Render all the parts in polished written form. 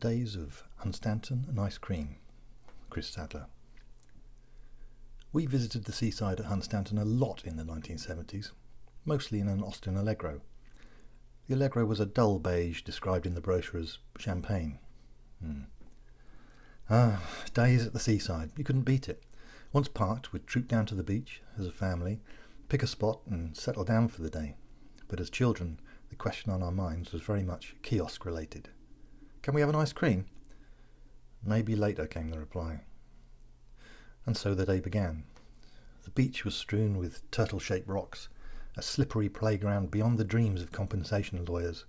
days of Hunstanton and ice cream. Chris Sadler. We visited the seaside at Hunstanton a lot in the 1970s, mostly in an Austin Allegro. The Allegro was a dull beige described in the brochure as champagne. Days at the seaside. You couldn't beat it. Once parked, we'd troop down to the beach as a family, pick a spot and settle down for the day. But as children, the question on our minds was very much kiosk related. Can we have an ice cream? Maybe later, came the reply. And so the day began. The beach was strewn with turtle-shaped rocks, a slippery playground beyond the dreams of compensation lawyers.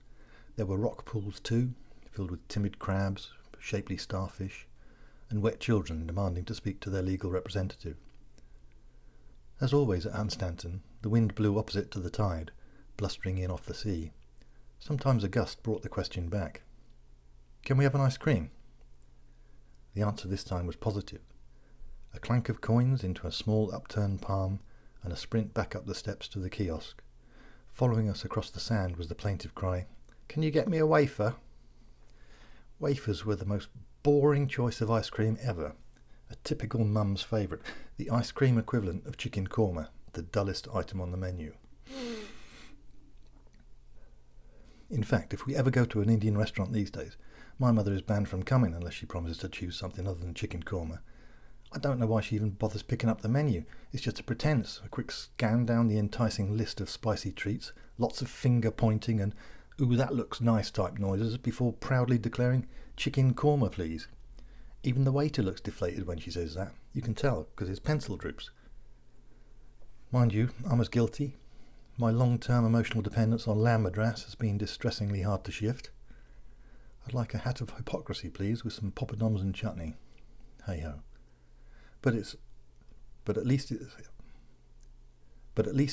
There were rock pools too, filled with timid crabs, shapely starfish, and wet children demanding to speak to their legal representative. As always at Hunstanton, the wind blew opposite to the tide, blustering in off the sea. Sometimes a gust brought the question back. Can we have an ice cream? The answer this time was positive. A clank of coins into a small upturned palm and a sprint back up the steps to the kiosk. Following us across the sand was the plaintive cry, "Can you get me a wafer?" Wafers were the most boring choice of ice cream ever. A typical mum's favourite, the ice cream equivalent of chicken korma, the dullest item on the menu. In fact, if we ever go to an Indian restaurant these days, my mother is banned from coming unless she promises to choose something other than chicken korma. I don't know why she even bothers picking up the menu. It's just a pretense, a quick scan down the enticing list of spicy treats, lots of finger pointing and "ooh, that looks nice" type noises before proudly declaring, "Chicken korma, please." Even the waiter looks deflated when she says that. You can tell, because his pencil droops. Mind you, I'm as guilty. My long-term emotional dependence on lamb madras has been distressingly hard to shift. I'd like a hat of hypocrisy, please, with some poppadoms and chutney. Hey-ho. But at least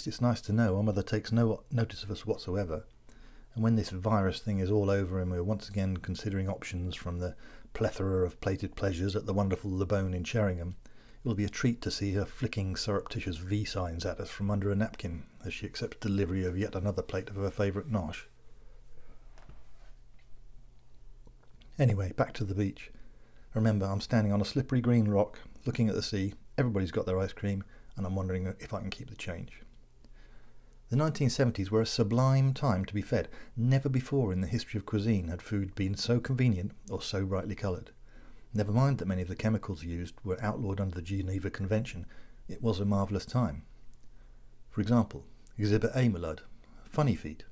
it's nice to know our mother takes no notice of us whatsoever. And when this virus thing is all over and we're once again considering options from the plethora of plated pleasures at the wonderful Le Bone in Sheringham, it will be a treat to see her flicking surreptitious V signs at us from under a napkin as she accepts delivery of yet another plate of her favourite nosh. Anyway, back to the beach. Remember, I'm standing on a slippery green rock, looking at the sea, everybody's got their ice cream, and I'm wondering if I can keep the change. The 1970s were a sublime time to be fed. Never before in the history of cuisine had food been so convenient or so brightly coloured. Never mind that many of the chemicals used were outlawed under the Geneva Convention, it was a marvellous time. For example, Exhibit A, my lud, Funny Feet.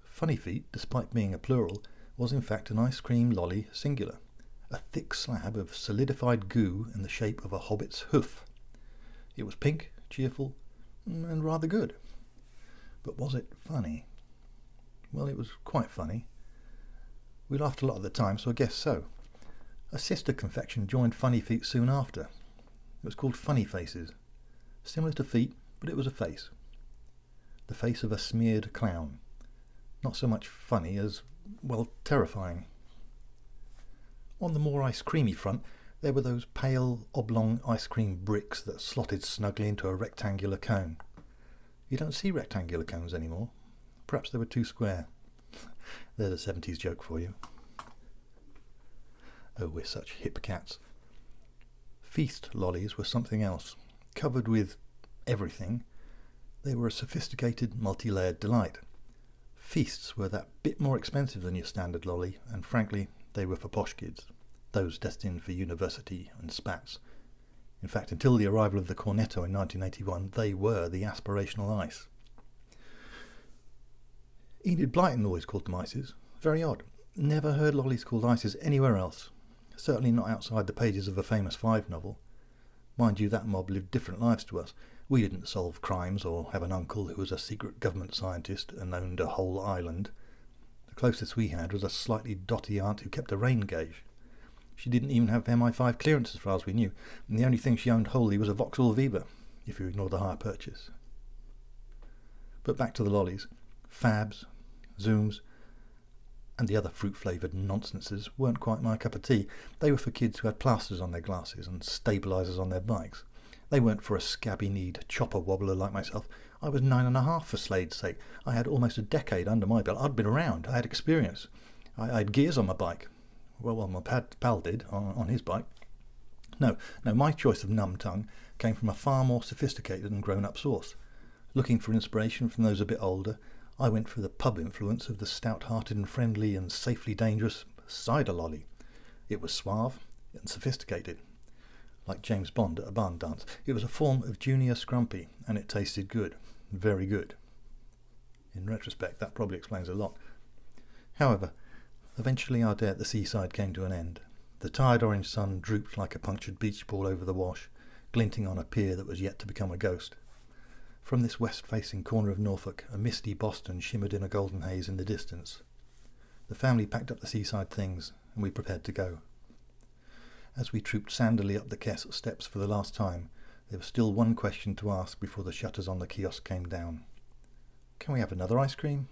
Funny Feet, despite being a plural, was in fact an ice cream lolly singular, a thick slab of solidified goo in the shape of a hobbit's hoof. It was pink, cheerful, and rather good. But was it funny? Well, it was quite funny. We laughed a lot at the time, so I guess so. A sister confection joined Funny Feet soon after. It was called Funny Faces. Similar to feet, but it was a face. The face of a smeared clown. Not so much funny as, well, terrifying. On the more ice creamy front, there were those pale, oblong ice cream bricks that slotted snugly into a rectangular cone. You don't see rectangular cones anymore. Perhaps they were too square. There's a 70s joke for you. Oh, we're such hip cats. Feast lollies were something else. Covered with everything, they were a sophisticated, multi-layered delight. Feasts were that bit more expensive than your standard lolly, and frankly, they were for posh kids, those destined for university and spats. In fact, until the arrival of the Cornetto in 1981, they were the aspirational ice. Enid Blyton always called them ices. Very odd. Never heard lollies called ices anywhere else. Certainly not outside the pages of a famous Five novel. Mind you, that mob lived different lives to us. We didn't solve crimes or have an uncle who was a secret government scientist and owned a whole island. The closest we had was a slightly dotty aunt who kept a rain gauge. She didn't even have MI5 clearance as far as we knew, and the only thing she owned wholly was a Vauxhall Viva, if you ignore the hire purchase. But back to the lollies. Fabs, Zooms, and the other fruit-flavoured nonsenses weren't quite my cup of tea. They were for kids who had plasters on their glasses and stabilisers on their bikes. They weren't for a scabby-kneed chopper wobbler like myself. I was 9.5 for Slade's sake. I had almost a decade under my belt. I'd been around. I had experience. I had gears on my bike. Well, my pal did on his bike. No, my choice of numb tongue came from a far more sophisticated and grown-up source. Looking for inspiration from those a bit older, I went for the pub influence of the stout-hearted and friendly and safely dangerous cider lolly. It was suave and sophisticated, like James Bond at a barn dance. It was a form of junior scrumpy, and it tasted good, very good. In retrospect, that probably explains a lot. However, eventually our day at the seaside came to an end. The tired orange sun drooped like a punctured beach ball over the wash, glinting on a pier that was yet to become a ghost. From this west-facing corner of Norfolk, a misty Boston shimmered in a golden haze in the distance. The family packed up the seaside things, and we prepared to go. As we trooped sandily up the Kess steps for the last time, there was still one question to ask before the shutters on the kiosk came down. "Can we have another ice cream?"